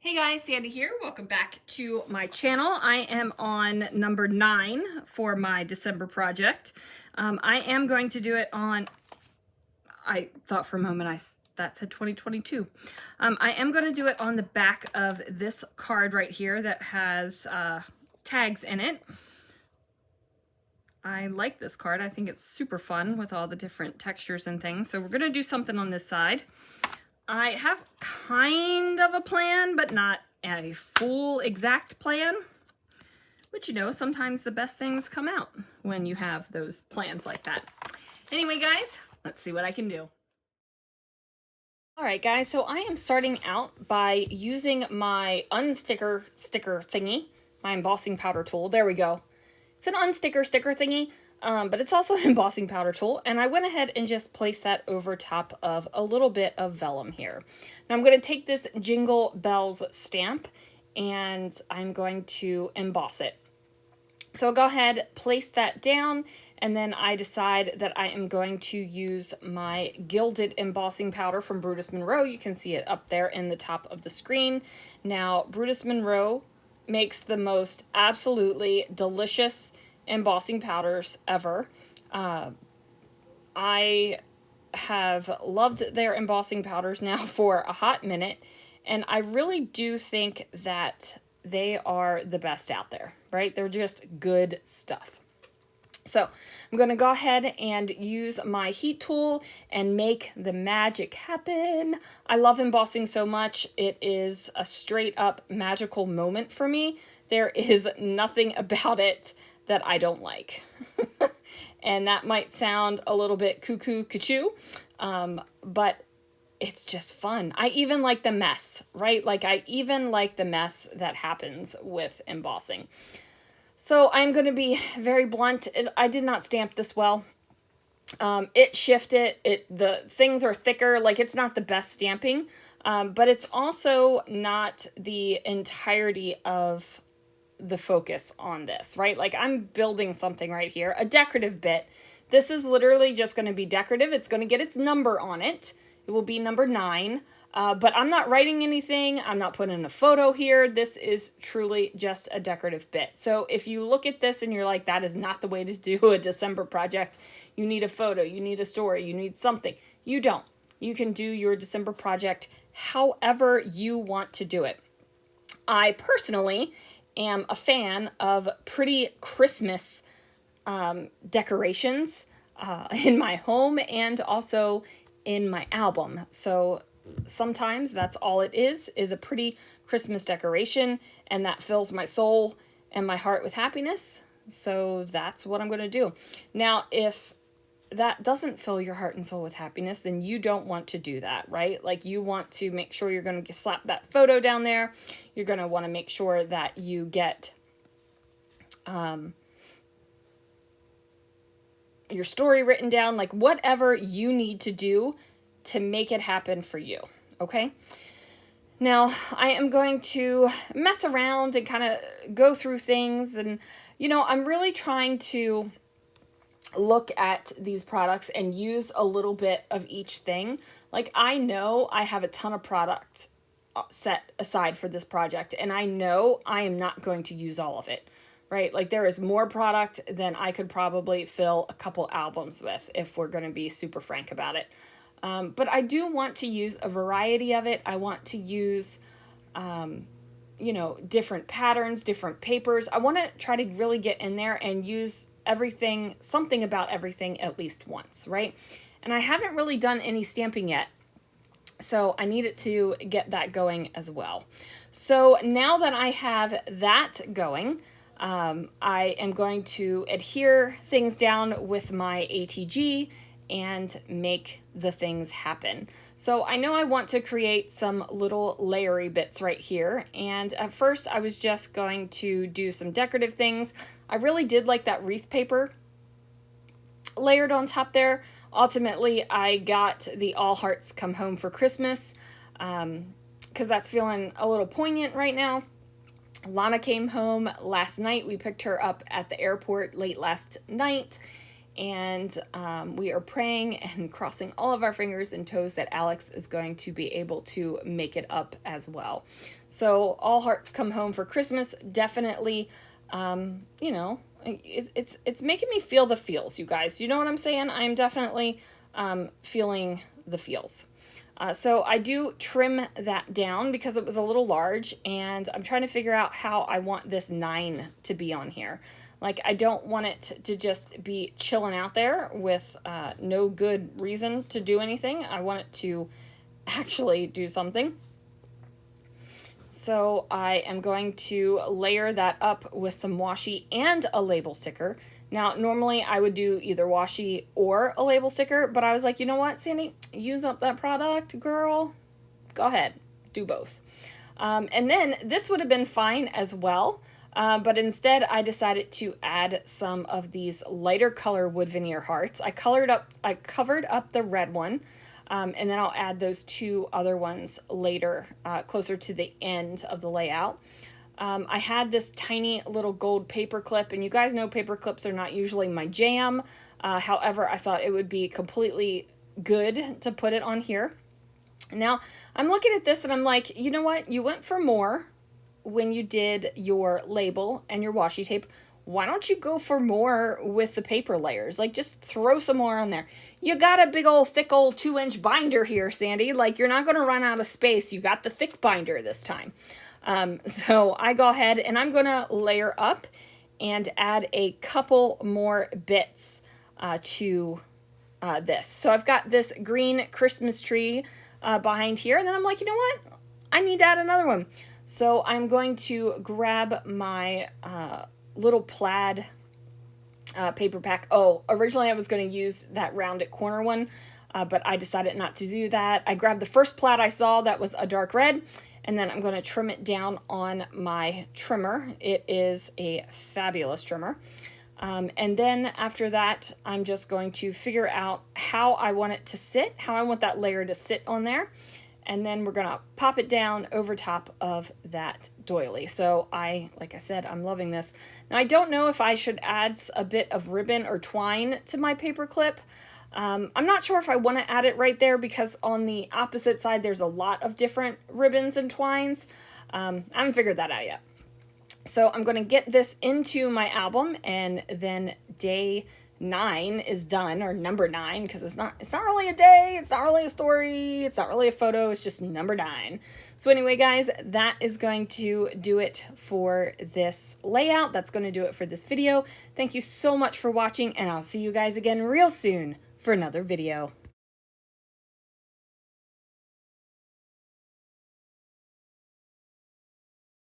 Hey guys, Sandy here. Welcome back to my channel. I am on number 9 for my December project. I am going to do it on, I thought for a moment that said 2022. I am going to do it on the back of this card right here that has tags in it. I like this card. I think it's super fun with all the different textures and things. So we're going to do something on this side. I have kind of a plan, but not a full exact plan. But you know, sometimes the best things come out when you have those plans like that. Anyway, guys, let's see what I can do. All right, guys, so I am starting out by using my unsticker sticker thingy, my embossing powder tool. There we go. It's an unsticker sticker thingy. But it's also an embossing powder tool, and I went ahead and just placed that over top of a little bit of vellum here. Now I'm going to take this Jingle Bells stamp and I'm going to emboss it. So I'll go ahead, place that down, and then I decide that I am going to use my gilded embossing powder from Brutus Monroe. You can see it up there in the top of the screen. Now, Brutus Monroe makes the most absolutely delicious embossing powders ever. I have loved their embossing powders now for a hot minute, and I really do think that they are the best out there, right? They're just good stuff. So I'm going to go ahead and use my heat tool and make the magic happen. I love embossing so much. It is a straight up magical moment for me. There is nothing about it that I don't like. And that might sound a little bit cuckoo, but it's just fun. I even like the mess, right? Like I even like the mess that happens with embossing. So I'm going to be very blunt. I did not stamp this well. It shifted. The things are thicker. Like it's not the best stamping, but it's also not the entirety of the focus on this, right? Like I'm building something right here, a decorative bit. This is literally just going to be decorative. It's going to get its number on it. It will be number 9. But I'm not writing anything. I'm not putting a photo here. This is truly just a decorative bit. So if you look at this and you're like, that is not the way to do a December project. You need a photo, you need a story, you need something. You don't. You can do your December project however you want to do it. I personally am a fan of pretty Christmas decorations in my home and also in my album. So sometimes that's all it is a pretty Christmas decoration, and that fills my soul and my heart with happiness. So that's what I'm going to do. Now, if that doesn't fill your heart and soul with happiness, then you don't want to do that, right? Like you want to make sure you're going to slap that photo down there. You're going to want to make sure that you get your story written down, like whatever you need to do to make it happen for you, okay? Now, I am going to mess around and kind of go through things, and, you know, I'm really trying to look at these products and use a little bit of each thing. Like I know I have a ton of product set aside for this project, and I know I am not going to use all of it, right? Like there is more product than I could probably fill a couple albums with if we're going to be super frank about it. But I do want to use a variety of it. I want to use, you know, different patterns, different papers. I want to try to really get in there and use everything, something about everything at least once, right? And I haven't really done any stamping yet, so I needed to get that going as well. So now that I have that going, I am going to adhere things down with my ATG and make the things happen. So I know I want to create some little layery bits right here, and at first I was just going to do some decorative things. I really did like that wreath paper layered on top there. Ultimately, I got the All Hearts Come Home for Christmas because that's feeling a little poignant right now. Lana came home last night. We picked her up at the airport late last night, And we are praying and crossing all of our fingers and toes that Alex is going to be able to make it up as well. So all hearts come home for Christmas. Definitely, you know, it's making me feel the feels, you guys. You know what I'm saying? I'm definitely feeling the feels. So I do trim that down because it was a little large, and I'm trying to figure out how I want this 9 to be on here. Like, I don't want it to just be chilling out there with no good reason to do anything. I want it to actually do something. So I am going to layer that up with some washi and a label sticker. Now, normally I would do either washi or a label sticker, but I was like, you know what, Sandy, use up that product, girl. Go ahead, do both. And then this would have been fine as well, but instead I decided to add some of these lighter color wood veneer hearts. I covered up the red one, and then I'll add those 2 other ones later, closer to the end of the layout. I had this tiny little gold paper clip, and you guys know paper clips are not usually my jam. However, I thought it would be completely good to put it on here. Now, I'm looking at this and I'm like, you know what? You went for more when you did your label and your washi tape. Why don't you go for more with the paper layers? Like, just throw some more on there. You got a big old thick old 2-inch binder here, Sandy. Like, you're not going to run out of space. You got the thick binder this time. So I go ahead and I'm going to layer up and add a couple more bits to this. So I've got this green Christmas tree behind here, and then I'm like, you know what? I need to add another one. So I'm going to grab my little plaid paper pack. Oh, originally I was going to use that rounded corner one, but I decided not to do that. I grabbed the first plaid I saw that was a dark red, and then I'm going to trim it down on my trimmer. It is a fabulous trimmer. And then after that, I'm just going to figure out how I want it to sit, how I want that layer to sit on there. And then we're going to pop it down over top of that doily. So like I said, I'm loving this. Now, I don't know if I should add a bit of ribbon or twine to my paper clip. I'm not sure if I want to add it right there because on the opposite side, there's a lot of different ribbons and twines. I haven't figured that out yet. So I'm going to get this into my album, and then day 9 is done, or number 9, because it's not really a day, it's not really a story, it's not really a photo, it's just number 9. So anyway, guys, that is going to do it for this layout. That's going to do it for this video. Thank you so much for watching, and I'll see you guys again real soon for another video.